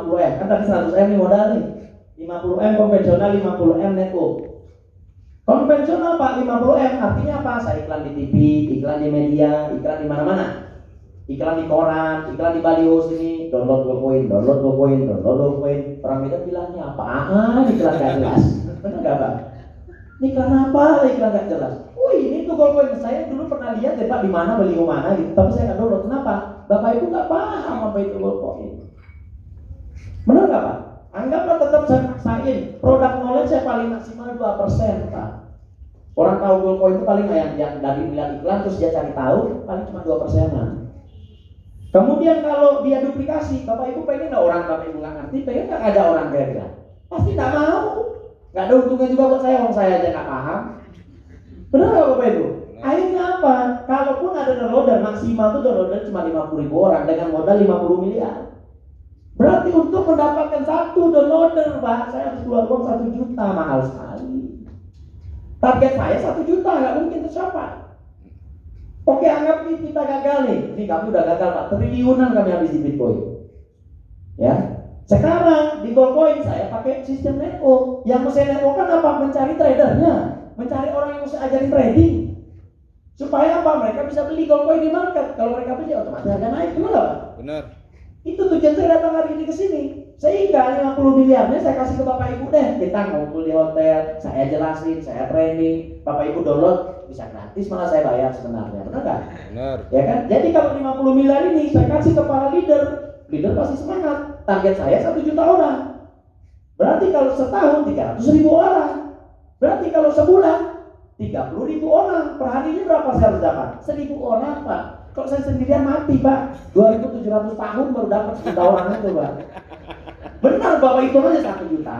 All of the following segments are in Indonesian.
50M. Kan tadi 100M nih modal nih. 50M konvensional, 50M network. Konvensional Pak 50M artinya apa? Saya iklan di TV, iklan di media, iklan di mana-mana. Iklan di koran, iklan di baliho sini, download GoCoin. Orang Medan bilangnya apaan? Iklan gak jelas. Benar gak Pak? Iklan apa? Iklan gak jelas. Ini tuh GoCoin. Saya dulu pernah lihat deh Pak di mana baliho mana gitu, tapi saya nggak download. Kenapa? Bapak Ibu nggak paham apa itu GoCoin. Benar nggak Pak? Anggaplah tetap saya maksain. Produk knowledge saya paling maksimal 2% Pak. Orang tahu GoCoin itu paling yang dari lihat iklan terus dia cari tahu paling cuma 2%. Kemudian kalau dia duplikasi, Bapak Ibu pengen nggak orang Bapak Ibu nggak ngerti, pengen nggak ada orang kira-kira? Pasti nggak mau. Nggak ada untungnya juga buat saya, orang saya aja nggak paham. Benar nggak Bapak Ibu? Akhirnya apa? Kalaupun ada downloader, maksimal tuh downloader cuma 50.000 orang dengan modal 50 miliar. Berarti untuk mendapatkan satu downloader Pak, saya harus keluar uang 1 juta, mahal sekali. Target saya 1 juta, nggak mungkin tercapai. Oke, anggap kita gagal nih. Ini kami udah gagal Pak, triliunan kami habis di Bitcoin. Ya. Sekarang di GoCoin saya pakai sistem network. Yang mesti network kan apa? Mencari tradernya, mencari orang yang mesti ajarin trading. Supaya apa? Mereka bisa beli GoCoin di market. Kalau mereka beli otomatis harga naik, benar nggak Pak? Benar. Itu tujuan saya datang hari ini ke sini. Sehingga 50 miliarnya saya kasih ke Bapak Ibu deh. Kita ngumpul di hotel, saya jelasin, saya training. Bapak Ibu download bisa gratis, malah saya bayar sebenarnya. Benar nggak? Benar. Ya kan? Jadi kalau 50 miliar ini saya kasih ke para leader pasti semangat. Target saya 1 juta orang. Berarti kalau setahun 300.000 orang. Berarti kalau sebulan 30.000 orang. Per harinya berapa saya harus dapat? 1.000 orang Pak. Kalau saya sendirian mati Pak. 2.700 tahun baru dapat 1 juta orang itu Pak. Benar Bapak itu aja 1 juta.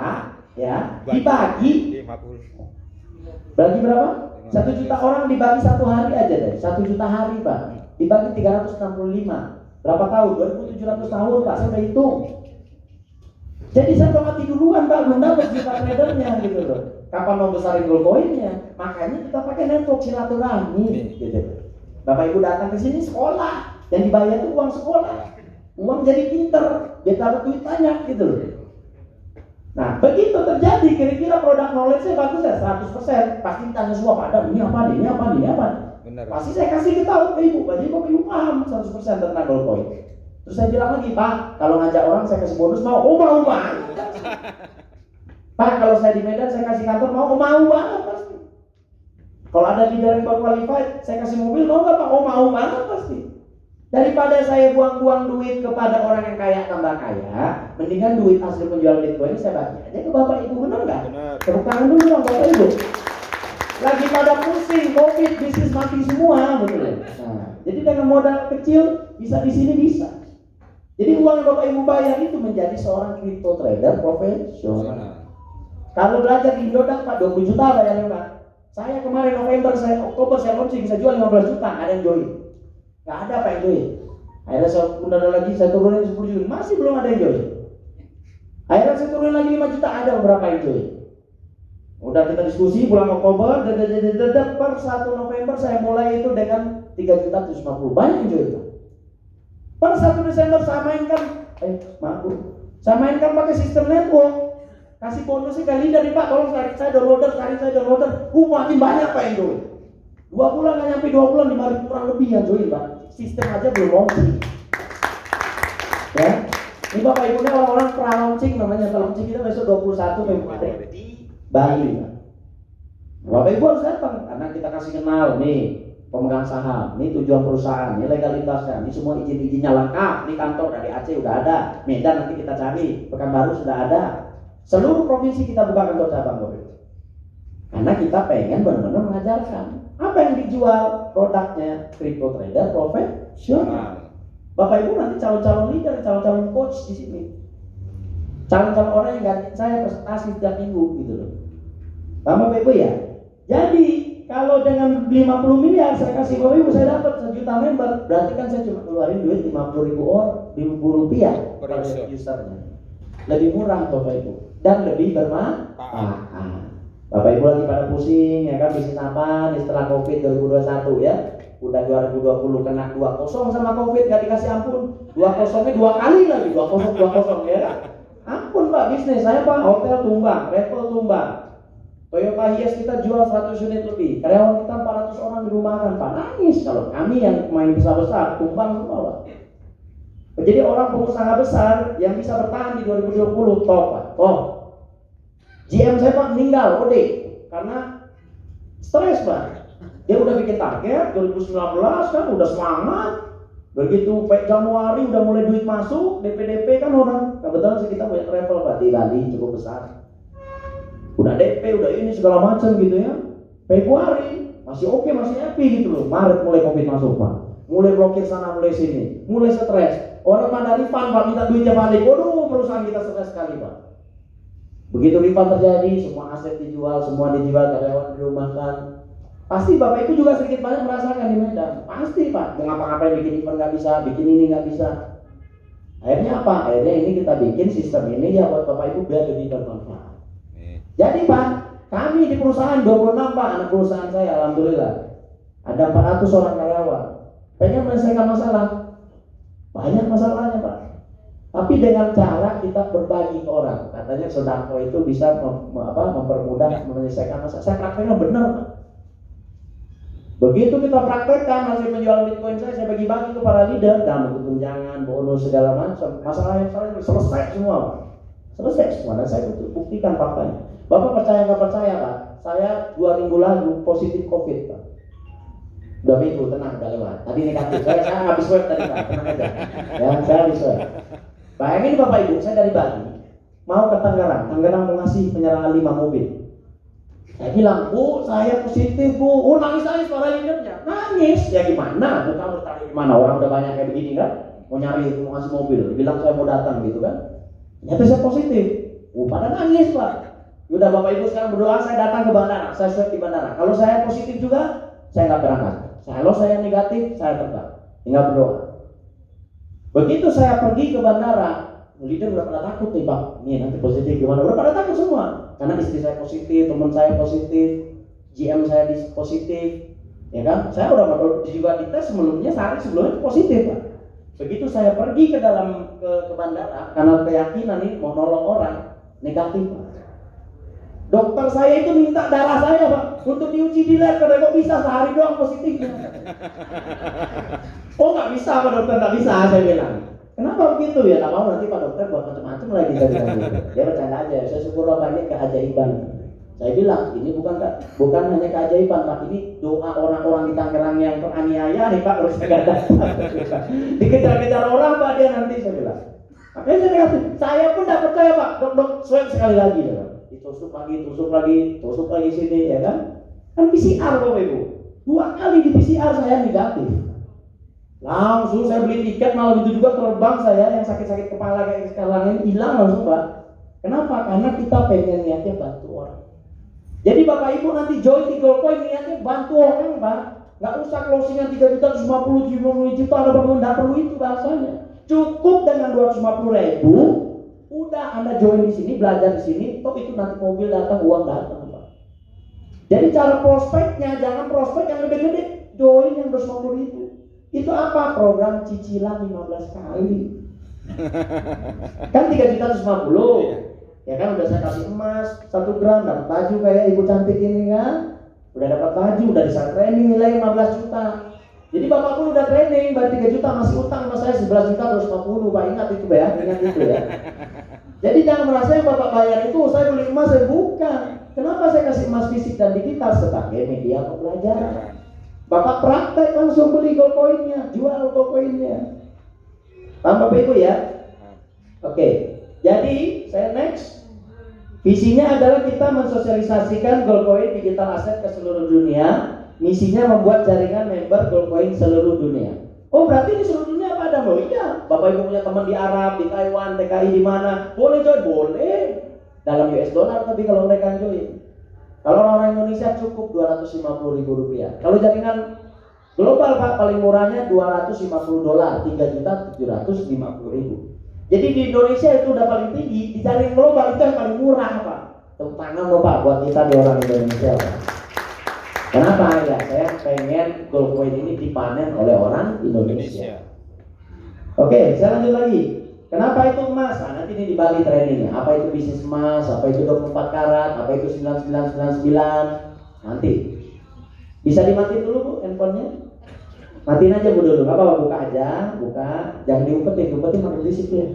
Ya, dibagi 50. bagi berapa? 1 juta orang dibagi 1 hari aja deh. 1 juta hari Pak. Dibagi 365. Berapa tahun? 2.700 tahun Pak. Saya udah hitung. Jadi saya udah mati duluan Pak. Belum dapat juta tradernya gitu loh. Kapan mau besarin GoCoinnya? Makanya kita pakai network silaturahmi gitu. Bapak Ibu datang ke sini sekolah. Yang dibayar itu uang sekolah. Uang jadi pinter. Biar dapat duit banyak gitu loh. Nah, begitu terjadi, kira-kira produk knowledge-nya bagus ya 100%. Pasti tanya semua, Pak, ini apa nih, ini apa nih, ini apa nih. Benar. Pasti saya kasih tahu ke Ibu, jadi Bapak Ibu paham 100% tentang GoCoin. Terus saya bilang lagi, Pak, kalau ngajak orang saya kasih bonus mau, mau banget. Pak, kalau saya di Medan saya kasih kantor mau banget pasti. Kalau ada leader yang baru qualified, saya kasih mobil mau nggak Pak? Mau banget pasti. Daripada saya buang-buang duit kepada orang yang kaya tambah kaya, mendingan duit hasil penjualan Bitcoin saya bagi aja ke Bapak Ibu, benar nggak? Benar. Tepuk tangan dulu dong Bapak Ibu. Lagi pada pusing, COVID, bisnis mati semua, betul ya? Nah, jadi dengan modal kecil bisa di sini bisa. Jadi uang yang Bapak Ibu bayar itu menjadi seorang crypto trader profesional. Kalau belajar di Indodax Pak 20 juta bayarnya Pak. Saya kemarin Oktober saya launching bisa jual 15 juta, nggak ada yang join. Nggak ada Pak yang join. Akhirnya saya turunin 10 juta, masih belum ada yang join. Akhirnya saya turunin lagi 5 juta, ada beberapa yang join. Udah kita diskusi bulan Oktober, per 1 November saya mulai itu dengan 3.750, banyak yang join. Per 1 Desember saya mainkan, saya mainkan pakai sistem network. Kasih bonusnya kali dari Pak, tolong cari saya downloader, makin banyak Pak yang join. 2 bulan nggak nyampe 2 bulan 5.000 kurang lebih yang join Pak. Sistem aja belum launching. Ya, ini Bapak Ibu ini orang-orang pra-launching namanya. Launching kita besok 21 Februari di Bali Pak. Bapak Ibu harus datang karena kita kasih kenal nih pemegang saham, ini tujuan perusahaan, ini legalitasnya, ini semua izin-izinnya lengkap. Ini kantor dari Aceh udah ada, Medan nanti kita cari, Pekanbaru sudah ada. Seluruh provinsi kita buka kantor cabang Bapak Ibu. Karena kita pengen benar-benar mengajarkan. Apa yang dijual? Produknya crypto trader profesional. Bapak Ibu nanti calon-calon leader, calon-calon coach di sini. Calon-calon orang yang gantiin saya presentasi setiap minggu gitu loh. Paham Bapak Ibu ya? Jadi kalau dengan 50 miliar saya kasih Bapak Ibu, saya dapat 1 juta member. Berarti kan saya cuma keluarin duit 50.000 rupiah per usernya. Lebih murah Bapak Ibu dan lebih bermanfaat. Bapak Ibu lagi pada pusing ya kan, bisnis apa nih setelah Covid 2021 ya. Udah 2020 kena 2-0 sama Covid, gak dikasih ampun. 2-0-nya 2 kali lagi, 2-0 ya kan? Ampun Pak, bisnis saya Pak, hotel tumbang, travel tumbang. Toyota Hiace kita jual 100 unit lebih, karyawan kita 400 orang dirumahkan Pak, nangis kalau kami yang main besar-besar, tumbang semua Pak. Jadi orang pengusaha besar yang bisa bertahan di 2020, toh Pak, GM saya Pak meninggal, karena stres Pak. Dia udah bikin target 2019 kan, udah semangat. Begitu Januari udah mulai duit masuk, DP kan orang, kebetulan sih kita punya travel Pak di Bali cukup besar. Udah DP, udah ini segala macam gitu ya. Februari masih oke, masih happy gitu loh. Maret mulai Covid masuk Pak. Mulai blokir sana, mulai sini, mulai stres. Orang pada refund Pak, minta duitnya balik. Waduh, perusahaan kita stres sekali Pak. Begitu refund terjadi, semua aset dijual, semua dijual, karyawan dirumahkan. Pasti Bapak Ibu juga sedikit banyak merasakan di Medan. Pasti Pak, mau ngapa-ngapain bikin event nggak bisa, bikin ini nggak bisa. Akhirnya apa? Akhirnya ini kita bikin sistem ini ya buat Bapak Ibu biar lebih bermanfaat. Jadi Pak, kami di perusahaan 26 Pak, anak perusahaan saya alhamdulillah. Ada 400 orang karyawan. Pengen menyelesaikan masalah. Banyak masalahnya Pak. Tapi dengan cara kita berbagi ke orang. Katanya sodako itu bisa mempermudah menyelesaikan masalah. Saya prakteknya benar Pak. Begitu kita praktekkan hasil penjualan Bitcoin saya bagi-bagi ke para leader dalam bentuk tunjangan, bonus segala macam. Masalah yang selesai semua Pak. Selesai semua dan saya buktikan faktanya. Bapak percaya nggak percaya Pak? Saya 2 minggu lalu positif Covid Pak. 2 minggu tenang udah lewat. Tadi negatif. Saya habis swab tadi Pak, tenang aja. Ya, saya habis swab. Bayangin Bapak Ibu, saya dari Bali mau ke Tangerang. Tangerang mau ngasih penyerahan 5 mobil. Saya bilang, Bu, saya positif Bu. Nangis-nangis para leadernya. Nangis, ya gimana? Bu, kamu tarik gimana? Orang udah banyak kayak begini kan? Mau nyari, mau ngasih mobil. Bilang saya mau datang gitu kan? Ternyata saya positif. Pada nangis Pak. Udah Bapak Ibu sekarang berdoa, saya datang ke bandara. Saya swab di bandara. Kalau saya positif juga, saya nggak berangkat. Kalau saya negatif, saya terbang. Tinggal berdoa. Begitu saya pergi ke bandara, leader udah pada takut nih Pak. Nih nanti positif gimana? Udah pada takut semua. Karena istri saya positif, teman saya positif, GM saya positif, ya kan? Saya udah juga dites sebelumnya, sehari sebelumnya positif Pak. Begitu saya pergi ke dalam ke bandara, karena keyakinan nih mau nolong orang, negatif Pak. Dokter saya itu minta darah saya Pak untuk diuji di lab, karena kok bisa sehari doang positifnya. Oh nggak bisa Pak dokter, nggak bisa saya bilang. Kenapa begitu ya? Nggak mau nanti Pak dokter buat macam-macam lagi saya bilang gitu. Dia bercanda aja. Saya syukur Bapak ini keajaiban. Saya bilang ini bukan hanya keajaiban Pak, ini doa orang-orang di Tangerang yang teraniaya nih Pak, harus saya datang. Dikejar-kejar orang Pak dia nanti saya bilang. Makanya saya negatif. Saya pun tidak percaya Pak. Dok swab sekali lagi ya Pak. Tusuk lagi sini ya kan? Kan PCR Bapak Ibu. 2 kali di PCR saya negatif. Langsung saya beli tiket, malam itu juga terbang saya yang sakit-sakit kepala kayak sekarang ini hilang langsung Pak. Kenapa? Karena kita pengen niatnya bantu orang. Jadi Bapak Ibu nanti join di Goldcoin niatnya bantu orang Pak. Nggak usah closingan 3.150 juta ada bangun, nggak perlu itu bahasanya. Cukup dengan 250.000, udah Anda join di sini, belajar di sini, toh itu nanti mobil datang, uang datang Pak. Jadi cara prospeknya jangan prospek yang gede-gede, join yang 250.000. Itu apa? Program cicilan 15 kali. Kan 3.150. Ya kan udah saya kasih emas 1 gram, dapat baju kayak ibu cantik ini kan. Udah dapat baju, udah bisa training nilai 15 juta. Jadi Bapak pun udah training, baru 3 juta masih utang sama saya 11 juta terus 50. Pak ingat itu ya, ingat itu ya. Jadi jangan merasa yang Bapak bayar itu saya beli emas, saya bukan. Kenapa saya kasih emas fisik dan digital sebagai media pembelajaran? Bapak praktek langsung beli Goldcoin-nya, jual Goldcoin-nya. Paham Bapak Ibu ya? Oke. Jadi saya next. Visinya adalah kita mensosialisasikan Goldcoin digital aset ke seluruh dunia. Misinya membuat jaringan member Goldcoin seluruh dunia. Oh berarti di seluruh dunia apa ada? Oh iya. Bapak Ibu punya teman di Arab, di Taiwan, TKI di mana? Boleh join? Boleh. Dalam US dollar tapi kalau mereka join. Kalau orang Indonesia cukup Rp250.000. Kalau jaringan global Pak paling murahnya $250, $3.750.000. Jadi di Indonesia itu udah paling tinggi, di jaringan global itu yang paling murah Pak. Tepuk tangan loh Pak buat kita di orang Indonesia Pak. Kenapa? Ya saya pengen gold coin ini dipanen oleh orang Indonesia. Oke, saya lanjut lagi. Kenapa itu emas? Nah, nanti ini di Bali trainingnya. Apa itu bisnis emas? Apa itu 24 karat? Apa itu 9999? Nanti. Bisa dimatiin dulu Bu handphonenya? Matiin aja Bu dulu. Gak apa-apa, buka aja, buka. Jangan diumpetin makin berisik ya.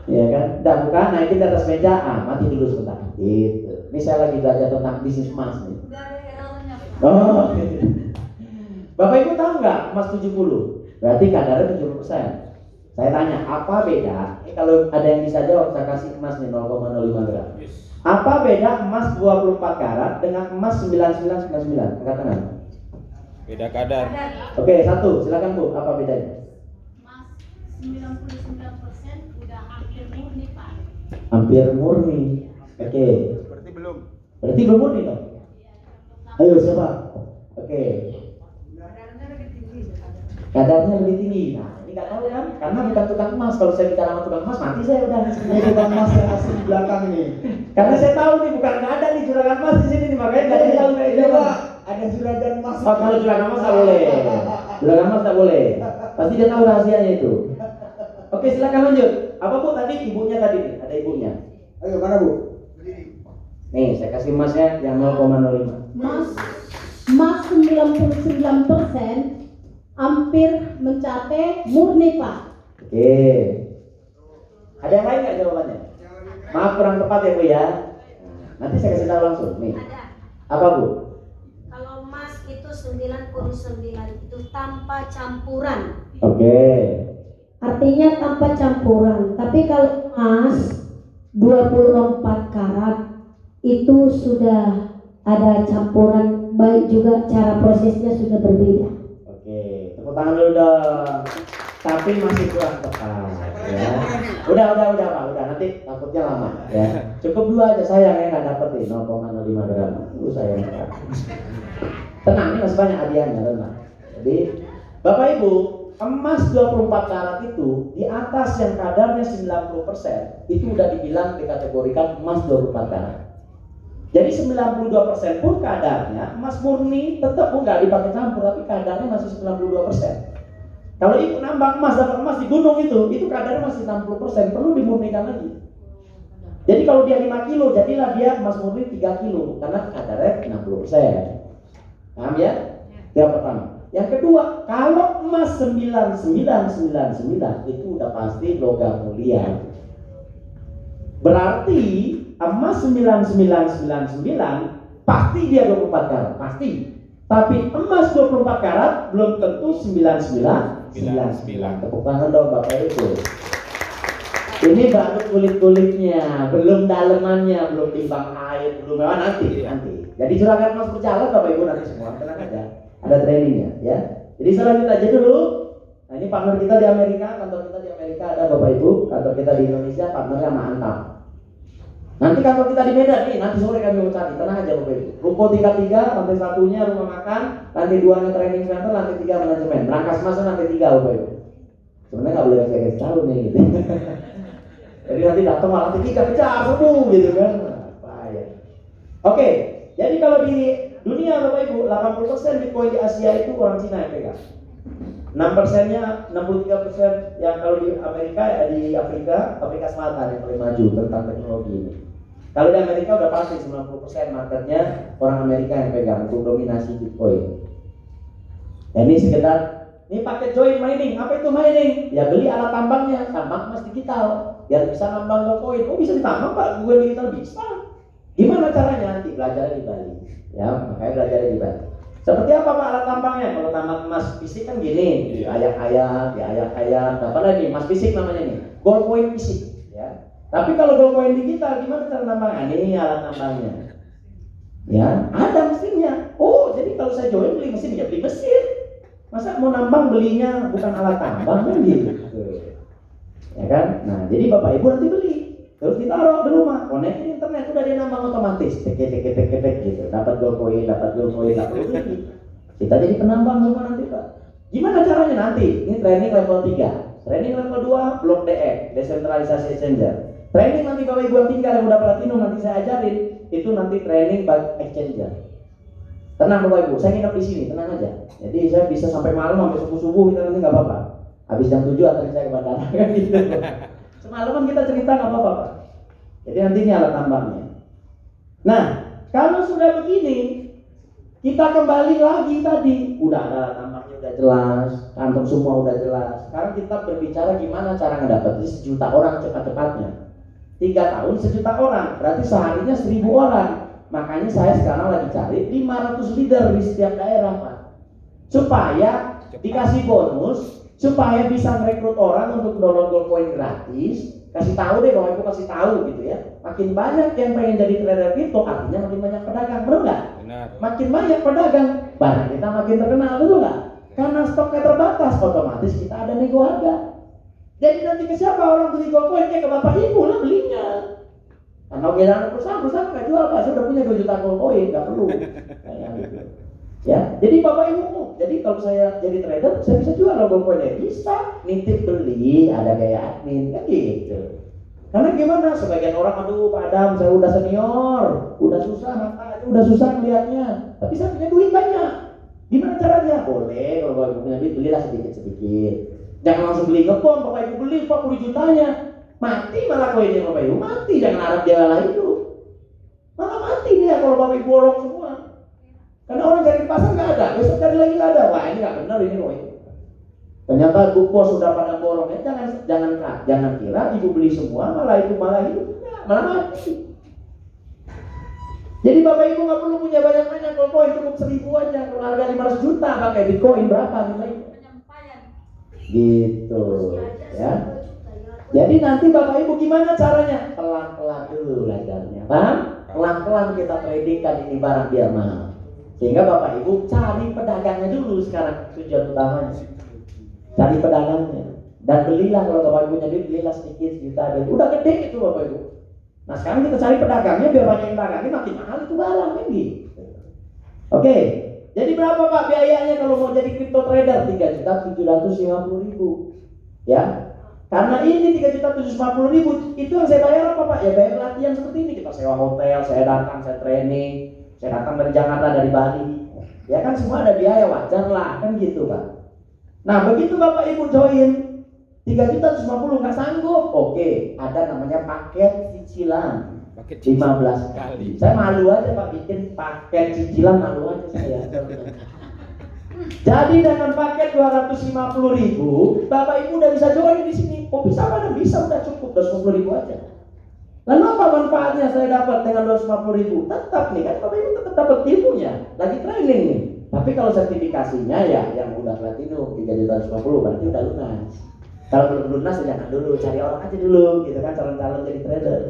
Iya kan? Udah buka, naikin di atas meja. Mati dulu sebentar. Gitu. Ini saya lagi belajar tentang bisnis emas nih. Oh. Bapak Ibu tahu nggak emas 70? Berarti kadarnya 70%. Saya tanya, apa beda? Ini kalau ada yang bisa jawab, saya kasih emas nih 0,05 gram. Apa beda emas 24 karat dengan emas 9999? Angkat tangan. Beda kadar. Oke, satu, silakan Bu. Apa bedanya? Emas 99% udah hampir murni Pak. Hampir murni. Oke. Berarti belum murni dong? Ayo siapa? Oke. Kadarnya lebih tinggi. Nah, ini nggak tahu kan? Karena bukan tukang emas. Kalau saya bicara sama tukang emas, mati saya udah. Ini tukang emas yang asli di belakang nih. Karena saya tahu nih bukan nggak ada nih juragan emas di sini nih, makanya nggak ada yang tahu kayak Iya gimana. Pak, ada juragan emas. Oh, kalau juragan emas nggak boleh. Juragan emas nggak boleh. Pasti dia tahu rahasianya itu. Oke, silakan lanjut. Apa Bu tadi ibunya tadi nih? Ada ibunya. Ayo mana Bu? Nih, saya kasih emasnya yang 0,05. Emas 99% hampir mencapai murni Pak. Oke. Ada yang lain nggak jawabannya? Maaf kurang tepat ya Bu ya. Nanti saya kasih tahu langsung. Nih. Ada. Apa Bu? Kalau emas itu 99 itu tanpa campuran. Oke. Artinya tanpa campuran. Tapi kalau emas 24 karat itu sudah ada campuran, baik juga cara prosesnya sudah berbeda. Oke, tepuk tangan dulu dong. Tapi masih kurang tepat ya. Udah Pak, udah nanti takutnya lama ya. Cukup 2 aja, sayang ya nggak dapet nih 0,05 gram. Sayang ya. Tenang, ini masih banyak hadiahnya, tenang. Jadi Bapak Ibu, emas 24 karat itu di atas yang kadarnya 90% itu udah dibilang dikategorikan emas 24 karat. Jadi 92% pun kadarnya emas murni, tetap enggak dipakai campur, tapi kadarnya masih 92%. Kalau ibu nambang emas, dapat emas di gunung itu kadarnya masih 60%, perlu dimurnikan lagi. Jadi kalau dia 5 kilo, jadilah dia emas murni 3 kilo, karena kadarnya 60%. Paham ya? Yang pertama. Yang kedua, kalau emas 9999 itu udah pasti logam mulia. Berarti emas 9999 pasti dia 24 karat, pasti. Tapi emas 24 karat belum tentu 9999. Tepuk tangan dong Bapak Ibu. Ini baru kulit-kulitnya, belum dalemannya, belum timbang air, belum nanti. Jadi juragan emas berjalan Bapak Ibu nanti semua, tenang aja. Ada trainingnya ya. Jadi saya lanjut aja dulu. Nah, ini partner kita di Amerika, kantor kita di Amerika ada Bapak Ibu, kantor kita di Indonesia partnernya sama Antam. Nanti kantor kita di Medan nih, nanti sore kami mau cari, tenang aja Bapak Ibu. Ruko 33, lantai 1-nya rumah makan, lantai 2-nya training center, lantai 3 manajemen. Berangkas masuk lantai 3 Bapak Ibu. Sebenarnya nggak boleh saya kasih tahu nih gitu. Jadi nanti datang malah lantai 3 pecah semua gitu kan. Bahaya. Oke, jadi kalau di dunia Bapak Ibu, 80% Bitcoin di Asia itu orang Cina yang pegang. 6%-nya, 63% yang kalau di Amerika, di Afrika Selatan yang paling maju tentang teknologi ini. Kalau di Amerika udah pasti 90% marketnya orang Amerika yang pegang untuk dominasi Bitcoin. Nah, ini sekedar, ini paket join mining. Apa itu mining? Ya beli alat tambangnya, tambang emas digital, biar bisa nambang Bitcoin. Oh bisa ditambang Pak, Bitcoin digital bisa. Gimana caranya? Nanti belajar di Bali. Ya, makanya belajar di Bali. Seperti apa Pak alat tambangnya? Kalau tambang emas fisik kan gini, diayak-ayak, apa lagi? Emas fisik namanya nih, gold coin fisik, ya. Tapi kalau gold coin digital, gimana cara tambangnya? Ini alat tambangnya, ya. Ada mesinnya. Oh, jadi kalau saya join beli mesin, ya beli mesin. Masa mau nambang belinya bukan alat tambang kan gitu, ya kan? Nah, jadi Bapak Ibu nanti beli. Terus ditaruh di rumah, konekin internet, udah dia nambang otomatis, tek gitu, dapat gold coin, dapat lagi. Kita jadi penambang semua nanti Pak. Gimana caranya nanti? Ini training level 3, training level 2, blok DE, desentralisasi exchanger. Training nanti Bapak Ibu yang tinggal yang udah platinum nanti saya ajarin, itu nanti training bug exchanger. Tenang Bapak Ibu, saya nginep di sini, tenang aja. Jadi saya bisa sampai malam, sampai subuh-subuh kita nanti nggak apa-apa. Habis jam 7 anterin saya ke bandara kan gitu. Semalaman kita cerita nggak apa-apa Pak. Jadi nanti ini alat tambangnya. Nah, kalau sudah begini, kita kembali lagi tadi. Udah ada alat tambangnya udah jelas, kantor semua udah jelas. Sekarang kita berbicara gimana cara ngedapetin 1 juta orang cepat-cepatnya. 3 tahun 1 juta orang, berarti seharinya 1.000 orang. Makanya saya sekarang lagi cari 500 leader di setiap daerah Pak, supaya dikasih bonus, supaya bisa merekrut orang untuk download GoldCoin gratis. Kasih tahu deh, Bapak Ibu kasih tahu gitu ya. Makin banyak yang pengen jadi trader kripto, artinya makin banyak pedagang, benar nggak? Benar. Makin banyak pedagang, barang kita makin terkenal, betul nggak? Karena stoknya terbatas, otomatis kita ada nego harga. Jadi nanti ke siapa orang beli GoldCoin? Ke Bapak Ibu lah belinya. Karena bilang perusahaan nggak jual Pak, saya udah punya 2 juta GoldCoin, nggak perlu. Kayak gitu. Ya, jadi Bapak Ibu, jadi kalau saya jadi trader, saya bisa jual GoldCoin ya, bisa nitip beli, ada gaya admin, kan gitu. Karena gimana? Sebagian orang, aduh Pak Adam, saya udah senior, udah susah mata aja, udah susah melihatnya, tapi saya punya duit banyak. Gimana caranya? Boleh, kalau Bapak Ibu punya duit, belilah sedikit-sedikit. Jangan langsung beli ngebom, Bapak Ibu beli 40 jutanya. Mati malah koinnya Bapak Ibu, mati, jangan harap dia lah itu. Malah mati dia kalau Bapak Ibu borong semua. Karena orang cari di pasar nggak ada, besok cari lagi nggak ada. Wah ini nggak benar ini koin. Ternyata Bu Pos sudah pada borongnya, jangan kira Ibu beli semua malah itu malah hidup, malah mati. Jadi Bapak Ibu nggak perlu punya banyak-banyak koin, cukup 1.000 aja. Kalau harga 500 juta pakai Bitcoin berapa nih? Gitu ya. Jadi nanti Bapak Ibu gimana caranya? Pelan-pelan dulu belajarnya, paham? Pelan-pelan kita tradingkan ini barang biar mahal. Sehingga Bapak Ibu cari pedagangnya dulu sekarang, tujuan utamanya. Cari pedagangnya dan belilah, kalau Bapak Ibu punya duit belilah sedikit, sejuta, udah gede itu Bapak Ibu. Nah sekarang kita cari pedagangnya biar banyak yang dagangnya, makin mahal itu barang ini. Oke, jadi berapa Pak biayanya kalau mau jadi crypto trader? 3.750.000 ya. Karena ini 3.750.000 itu yang saya bayar apa Pak? Ya bayar latihan seperti ini, kita sewa hotel, saya datang, saya training, saya datang dari Jakarta, dari Bali. Ya kan semua ada biaya, wajar lah kan gitu Pak. Nah begitu Bapak Ibu join 3.750.000 nggak sanggup, oke, ada namanya paket cicilan. Paket 15 kali. Saya malu aja Pak bikin paket cicilan, malu aja saya. Jadi dengan paket 250.000, Bapak Ibu udah bisa join di sini. Oh bisa mana? Bisa, udah cukup 250.000 aja. Lalu apa manfaatnya saya dapat dengan 250.000? Tetap nih kan Bapak Ibu tetap dapat ilmunya, lagi training nih. Tapi kalau sertifikasinya ya yang udah platinum 3.150.000 berarti udah lunas. Kalau belum lunas ya jangan dulu, cari orang aja dulu gitu kan, calon-calon jadi trader.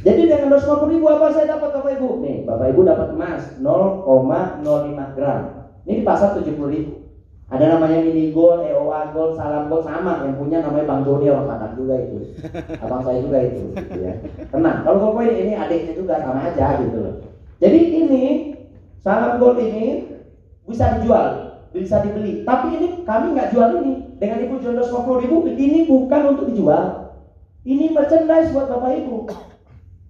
Jadi dengan 250.000 apa saya dapat Bapak Ibu? Nih Bapak Ibu dapat emas 0,05 gram. Ini di pasar 70.000. Ada namanya mini gold, EOA gold, salam gold, sama yang punya namanya Bang Joni, orang Padang juga itu. Abang saya juga itu gitu ya. Tenang, kalau GoldCoin ini adiknya juga sama aja gitu loh. Jadi ini salam gold ini bisa dijual, bisa dibeli. Tapi ini kami nggak jual ini. Dengan Ibu jual 250.000, ini bukan untuk dijual. Ini merchandise buat Bapak Ibu.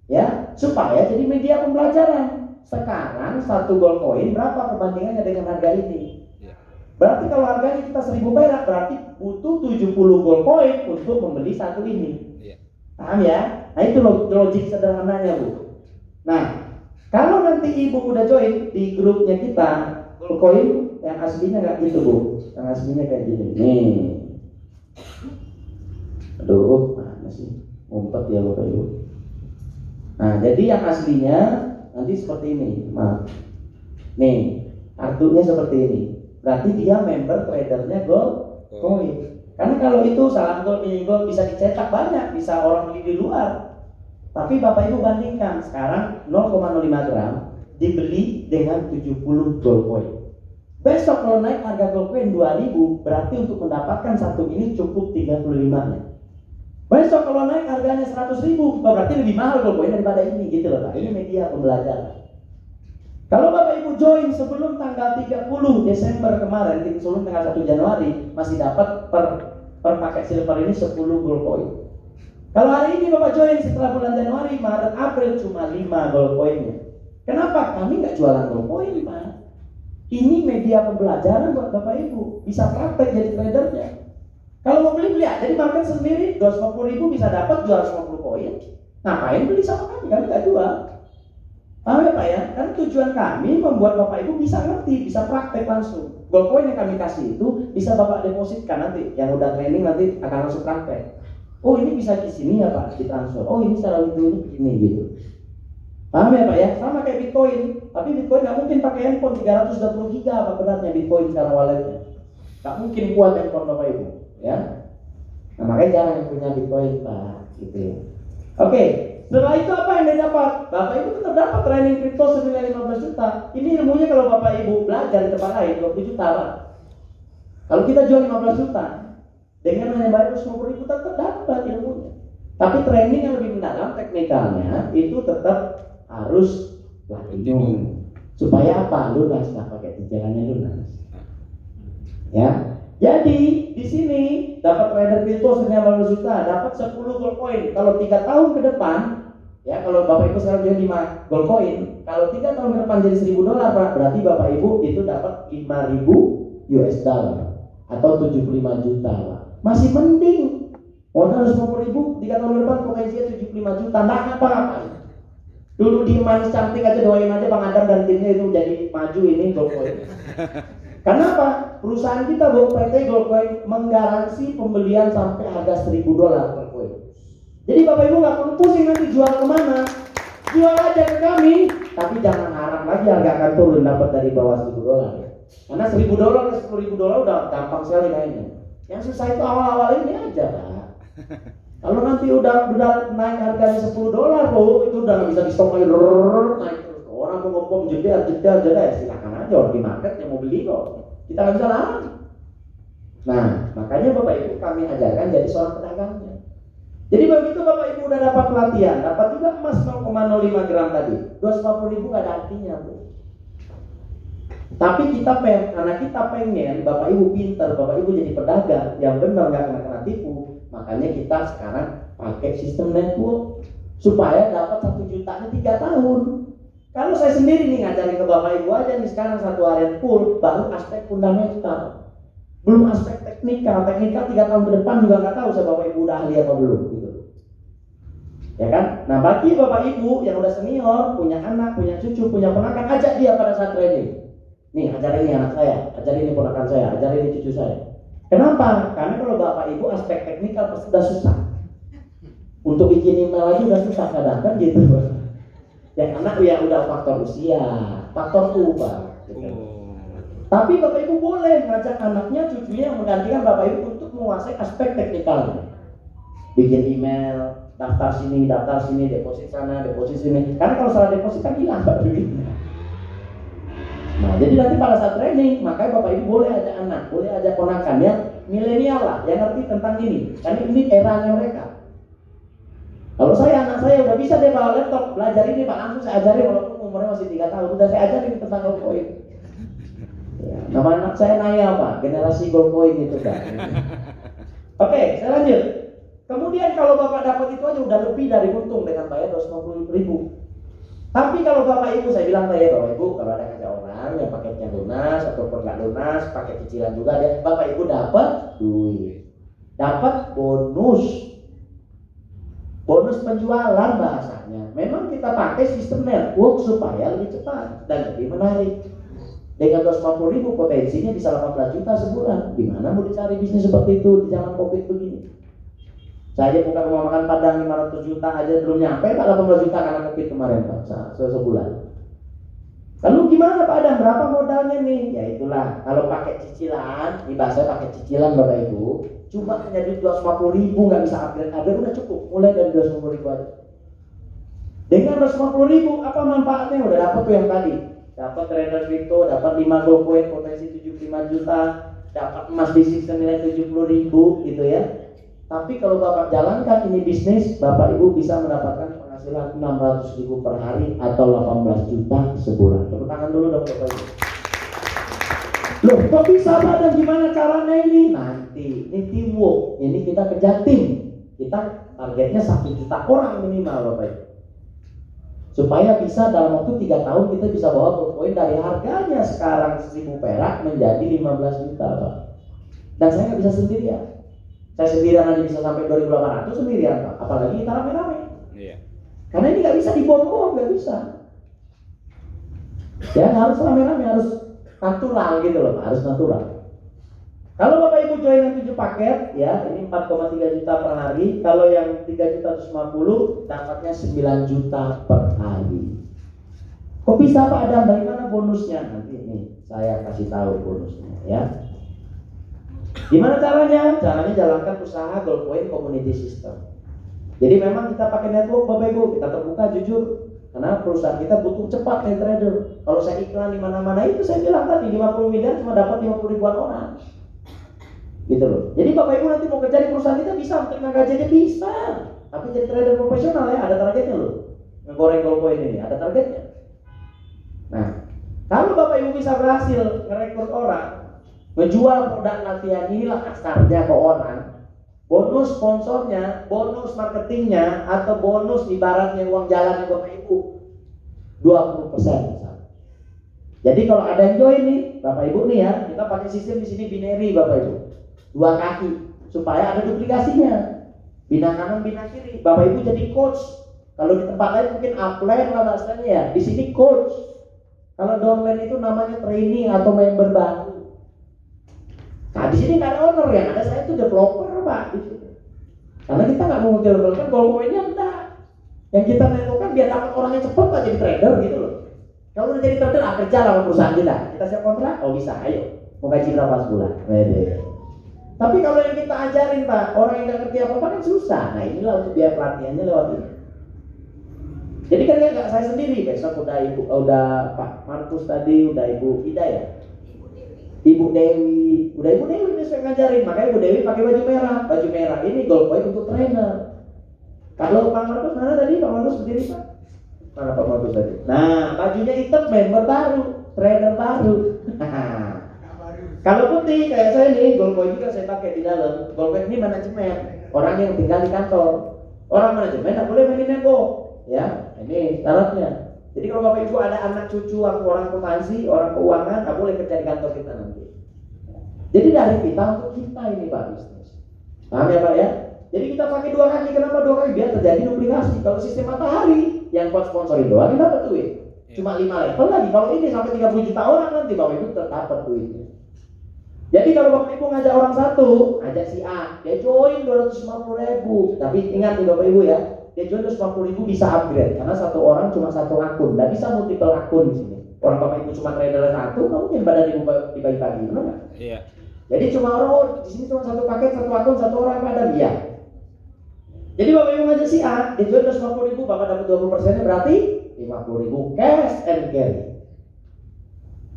Ya, supaya jadi media pembelajaran. Sekarang satu GoldCoin berapa perbandingannya dengan harga ini? Berarti kalau harganya kita 1.000 perak, berarti butuh 70 GoldCoin untuk membeli satu ini. Paham ya? Nah itu logik sederhananya Bu. Nah, kalau nanti Ibu udah join di grupnya kita, GoldCoin yang aslinya nggak gitu Bu. Yang aslinya kayak gini. Nih. Aduh, mana sih? Ngumpet ya Bapak Ibu. Nah, jadi yang aslinya nanti seperti ini, maaf. Nih, kartunya seperti ini. Berarti dia member tradernya GoldCoin. Karena kalau itu salam gold, mini gold bisa dicetak banyak, bisa orang beli di luar. Tapi Bapak Ibu bandingkan, sekarang 0,05 gram dibeli dengan 70 GoldCoin. Besok kalau naik harga GoldCoin 2.000, berarti untuk mendapatkan satu ini cukup 35-nya. Besok kalau naik harganya 100.000, berarti lebih mahal GoldCoin daripada ini, gitu loh Pak. Ini media pembelajaran. Kalau Bapak Ibu join sebelum tanggal 30 Desember kemarin, sebelum tanggal 1 Januari, masih dapat per paket silver ini 10 GoldCoin. Kalau hari ini Bapak join setelah bulan Januari, Maret, April cuma 5 GoldCoinnya. Kenapa? Kami nggak jualan Goldcoin, Pak. Ini media pembelajaran buat Bapak Ibu. Bisa praktek jadi tradernya. Kalau mau beli aja di market sendiri, 250.000 bisa dapat 250 koin. Ngapain beli sama kami? Kami nggak jual. Paham ya Pak ya? Kan tujuan kami membuat Bapak Ibu bisa ngerti, bisa praktek langsung. Goldcoin yang kami kasih itu bisa Bapak depositkan nanti. Yang udah training nanti akan langsung praktek. Oh ini bisa di sini ya Pak, ditransfer. Oh ini cara itu begini gitu. Paham ya Pak ya? Sama kayak Bitcoin. Tapi Bitcoin nggak mungkin pakai handphone 320 giga apa beratnya Bitcoin sekarang walletnya. Nggak mungkin kuat handphone Bapak Ibu. Ya. Nah makanya jarang yang punya Bitcoin Pak. Gitu ya. Oke. Setelah itu apa yang dia dapat? Bapak Ibu tetap dapat training kripto senilai 15 juta. Ini ilmunya kalau Bapak Ibu belajar di tempat lain 20 juta Pak. Kalau kita jual 15 juta, dengan hanya bayar 50.000 tetap dapat ilmunya. Tapi training yang lebih mendalam teknikalnya itu tetap harus platinum. Supaya apa? Lunas, nah pakai cicilannya lunas. Ya. Jadi di sini dapat trader kripto senilai 15 juta, dapat 10 Goldcoin. Kalau 3 tahun ke depan, ya kalau Bapak Ibu sekarang jual 5 Goldcoin, kalau 3 tahun ke depan jadi $1.000 Pak, berarti Bapak Ibu itu dapat 5.000 US dollar atau 75 juta Pak. Masih mending modal 50.000, 3 tahun ke depan potensinya 75 juta, nggak apa-apa. Dulu di Manis Cantik aja doain aja Bang Adam dan timnya itu jadi maju ini Goldcoin. Karena apa? Perusahaan kita PT Goldcoin menggaransi pembelian sampai harga $1.000 per koin. Jadi Bapak Ibu nggak perlu pusing nanti jual kemana, jual aja ke kami. Tapi jangan harap lagi harga akan turun dapat dari bawah $1.000 ya. Karena $1.000 ke $10.000 udah gampang sekali naiknya. Yang susah itu awal-awal ini aja Pak. Kalau nanti udah naik harganya $10, itu udah nggak bisa di stop lagi, naik terus. Orang mau ngomong jeda ya silakan aja orang di market yang mau beli kok. Kita nggak bisa larang. Nah, makanya Bapak Ibu kami ajarkan jadi seorang pedagangnya. Jadi begitu Bapak Ibu udah dapat pelatihan, dapat juga emas 0,05 gram tadi, 250.000 nggak ada artinya Bu. Tapi karena kita pengen Bapak Ibu pintar, Bapak Ibu jadi pedagang yang benar nggak kena tipu, makanya kita sekarang pakai sistem network supaya dapat 1 jutanya 3 tahun. Kalau saya sendiri nih ngajarin ke Bapak Ibu aja nih sekarang 1 harian full, baru aspek fundamental, belum aspek teknikal 3 tahun ke depan juga nggak tahu saya Bapak Ibu udah ahli apa belum gitu. Ya kan? Nah bagi Bapak Ibu yang udah senior, punya anak, punya cucu, punya ponakan, ajak dia pada saat training. Nih ajarin ini anak saya, ajarin ini ponakan saya, ajarin ini cucu saya. Kenapa? Karena kalau Bapak Ibu aspek teknikal pasti udah susah. Untuk bikin email aja udah susah kadang kan gitu. Yang anak ya udah faktor usia, faktor ubah. Gitu. Tapi Bapak Ibu boleh ngajak anaknya, cucunya yang menggantikan Bapak Ibu untuk menguasai aspek teknikalnya. Bikin email, daftar sini, deposit sana, deposit sini. Karena kalau salah deposit kan hilang Pak duitnya. Nah, jadi nanti pada saat training, makanya Bapak Ibu boleh ajak anak, boleh ajak ponakan ya, milenial lah, yang ngerti tentang ini. Karena ini eranya mereka. Kalau anak saya udah bisa deh bawa laptop, belajar ini Pak, langsung saya ajarin walaupun umurnya masih 3 tahun, udah saya ajarin tentang Goldcoin. Ya, nama anak saya Naya Pak, generasi Goldcoin itu Pak. Oke, saya lanjut. Kemudian kalau Bapak dapat itu aja udah lebih dari untung dengan bayar 250.000. Tapi kalau Bapak Ibu, saya bilang tadi Bapak Ibu, kalau ada kerja orang yang paketnya lunas ataupun nggak lunas, pakai cicilan juga deh, Bapak Ibu dapat duit, dapat bonus penjualan bahasanya. Memang kita pakai sistem network supaya lebih cepat dan lebih menarik. Dengan 250.000 potensinya bisa 18 juta sebulan. Di mana mau dicari bisnis seperti itu di zaman Covid begini? Saya buka rumah makan Padang 500 juta aja belum nyampe Pak, 18 juta karena Covid kemarin Pak, sebulan. Lalu gimana Pak Adam, berapa modalnya nih? Ya itulah, kalau pakai cicilan, di bahasa pakai cicilan Bapak Ibu, cuma menjadi 250.000 nggak bisa upgrade udah cukup, mulai dari 250.000 aja. Dengan 250.000 apa manfaatnya? Udah dapat tuh yang tadi, dapat trader kripto, dapat 5 Goldcoin potensi 75 juta, dapat emas fisik senilai 70.000 gitu ya. Tapi kalau Bapak jalankan ini bisnis, Bapak Ibu bisa mendapatkan penghasilan 600.000 per hari atau 18 juta sebulan. Tepuk tangan dulu dong Bapak Ibu. Loh, kok bisa Pak dan gimana caranya ini? Nanti, ini teamwork. Ini kita kerja tim. Kita targetnya 1 juta orang minimal Bapak Ibu. supaya bisa dalam waktu 3 tahun kita bisa bawa gold coin dari harganya sekarang 1.000 perak menjadi 15 juta, Pak. Dan saya nggak bisa sendirian. Saya sendirian aja bisa sampai 2.800 sendirian, Pak. Apalagi kita rame-rame. Iya. Karena ini nggak bisa dibom-bom, nggak bisa. Ya harus rame-rame, harus natural gitu loh, harus natural. Kalau Bapak Ibu join yang 7 paket, ya ini 4,3 juta per hari. Kalau yang 3.150 dapatnya 9 juta per hari. Kok bisa Pak Adam? Dari mana bonusnya? Nanti nih saya kasih tahu bonusnya ya. Gimana caranya? Caranya jalankan usaha Gold Coin Community System. Jadi memang kita pakai network Bapak Ibu, kita terbuka jujur. Karena perusahaan kita butuh cepat nih trader. Kalau saya iklan di mana-mana itu saya bilang tadi 50 miliar cuma dapat 50 ribuan orang. Gitu loh. Jadi Bapak Ibu nanti mau kerja di perusahaan kita bisa, terima gajinya bisa. Tapi jadi trader profesional ya, ada targetnya loh. Ngegoreng gold coin ini, ada targetnya. Nah, kalau Bapak Ibu bisa berhasil ngerekrut orang, ngejual produk latihan inilah kasarnya ke orang, bonus sponsornya, bonus marketingnya, atau bonus ibaratnya uang jalannya Bapak Ibu 20% misalnya. Jadi kalau ada yang join nih, Bapak Ibu nih ya, kita pakai sistem di sini binary Bapak Ibu. 2 kaki supaya ada duplikasinya. Bina kanan, bina kiri. Bapak Ibu jadi coach. Kalau di tempat lain mungkin upline lah bahasanya ya. Di sini coach. Kalau downline itu namanya training atau member baru. Nah di sini nggak ada owner ya, ada saya itu developer Pak. Karena kita nggak mau developer gold coinnya enggak. Yang kita menentukan biar dapat orangnya cepat Pak jadi trader gitu loh. Kalau udah jadi trader kerja lah sama perusahaan kita. Kita siap kontrak, oh bisa, ayo. Mau gaji berapa sebulan? Wede. Tapi kalau yang kita ajarin Pak, orang yang nggak ngerti apa-apa kan susah. Nah inilah untuk biaya pelatihannya lewat ini. Jadi kan nggak saya sendiri, besok udah Pak Markus tadi, udah Ibu Ida ya, Ibu Dewi, udah Ibu Dewi ini saya ngajarin. Makanya Ibu Dewi pakai baju merah ini gold coin untuk trainer. Kalau Pak Markus mana tadi? Pak Markus berdiri Pak? Mana Pak Markus tadi? Nah bajunya hitam, member baru, trainer baru. Kalau putih kayak saya nih, gold coin juga saya pakai di dalam. Gold coin ini manajemen, orang yang tinggal di kantor. Orang manajemen nggak boleh mainin nego, ya. Ini syaratnya. Jadi kalau Bapak Ibu ada anak cucu orang akuntansi, orang keuangan, nggak boleh kerja di kantor kita nanti. Jadi dari kita untuk kita ini Pak bisnis. Paham ya Pak ya? Jadi kita pakai 2 kaki, kenapa 2 kaki? Biar terjadi duplikasi. Kalau sistem matahari, yang buat sponsorin doang kita dapat duit. Cuma 5 level lagi. Kalau ini sampai 30 juta orang nanti Bapak Ibu dapat duitnya. Jadi kalau Bapak Ibu ngajak orang satu, ajak si A, dia join 250.000. Tapi ingat nih Bapak Ibu ya, dia join 250.000 bisa upgrade karena satu orang cuma 1 akun, nggak bisa multiple akun di sini. Orang Bapak Ibu cuma trader 1, nggak mungkin badan Ibu dibagi-bagi, benar nggak? Iya. Jadi cuma di sini cuma 1 paket, 1 akun, 1 orang badan dia. Jadi Bapak Ibu ngajak si A, dia join 250.000, Bapak dapat 20%-nya berarti 50.000 cash and carry.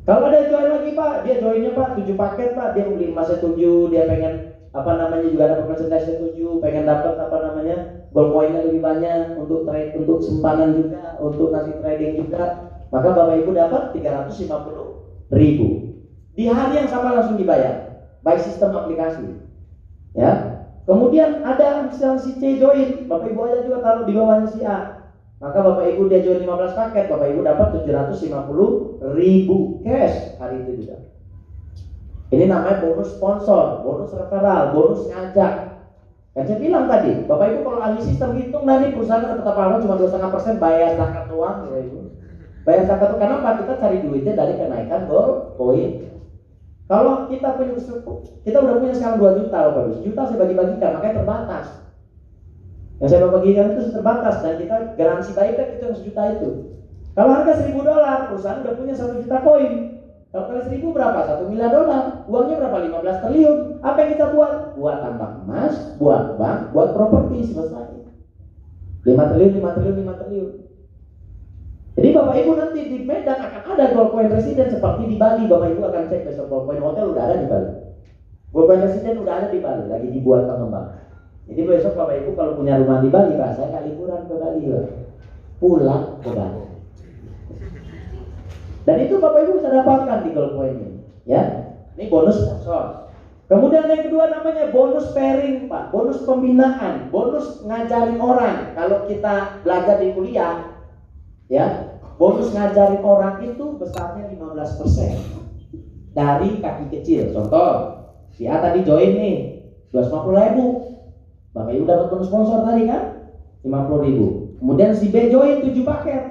Kalau ada join lagi Pak, dia joinnya Pak 7 paket Pak, dia beli emasnya 7, dia pengen juga dapat merchandise 7, pengen dapat gold coinnya lebih banyak untuk trade, untuk simpanan juga, untuk nanti trading juga, maka Bapak Ibu dapat 350.000 di hari yang sama langsung dibayar by sistem aplikasi. Ya. Kemudian ada si C join, Bapak Ibu aja juga taruh di bawahnya si A. Maka Bapak Ibu dia join 15 paket, Bapak Ibu dapat 750.000 cash hari itu juga. Ini namanya bonus sponsor, bonus referral, bonus ngajak. Kan saya bilang tadi, Bapak Ibu kalau ahli sistem hitung nanti perusahaan dapat apa-apa cuma 2,5% bayar zakat doang, Bapak Ibu. Bayar zakat itu karena kita cari duitnya dari kenaikan gold coin. Kalau kita udah punya sekarang 2 juta, Bapak Ibu. 1 juta saya bagi-bagikan, makanya terbatas. Yang saya bagikan itu terbatas dan kita garansi buyback itu yang 1 juta itu. Kalau harga $1.000, perusahaan udah punya 1 juta koin. Kalau kali 1.000 berapa? $1 miliar. Uangnya berapa? 15 triliun. Apa yang kita buat? Buat tambang emas, buat bank, buat properti, selesai. 5 triliun. Jadi Bapak Ibu nanti di Medan akan ada gold coin resident seperti di Bali. Bapak Ibu akan cek besok gold coin hotel udah ada di Bali. Gold coin resident udah ada di Bali, lagi dibuat pengembang. Jadi besok Bapak Ibu kalau punya rumah di Bali, Pak, saya nggak liburan ke Bali, Pak. Pulang ke Bali. Dan itu Bapak Ibu bisa dapatkan di gold coin ini, ya. Ini bonus sponsor. Kemudian yang kedua namanya bonus pairing, Pak. Bonus pembinaan, bonus ngajarin orang. Kalau kita belajar di kuliah, Ya, bonus ngajarin orang itu besarnya 15% dari kaki kecil. Contoh, si A tadi join nih 250.000, Bapak Ibu dapat bonus sponsor tadi kan 50.000. Kemudian si B join 7 paket.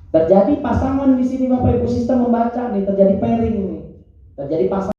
Terjadi pasangan di sini Bapak Ibu, sistem membaca nih, terjadi pairing nih. Terjadi pasangan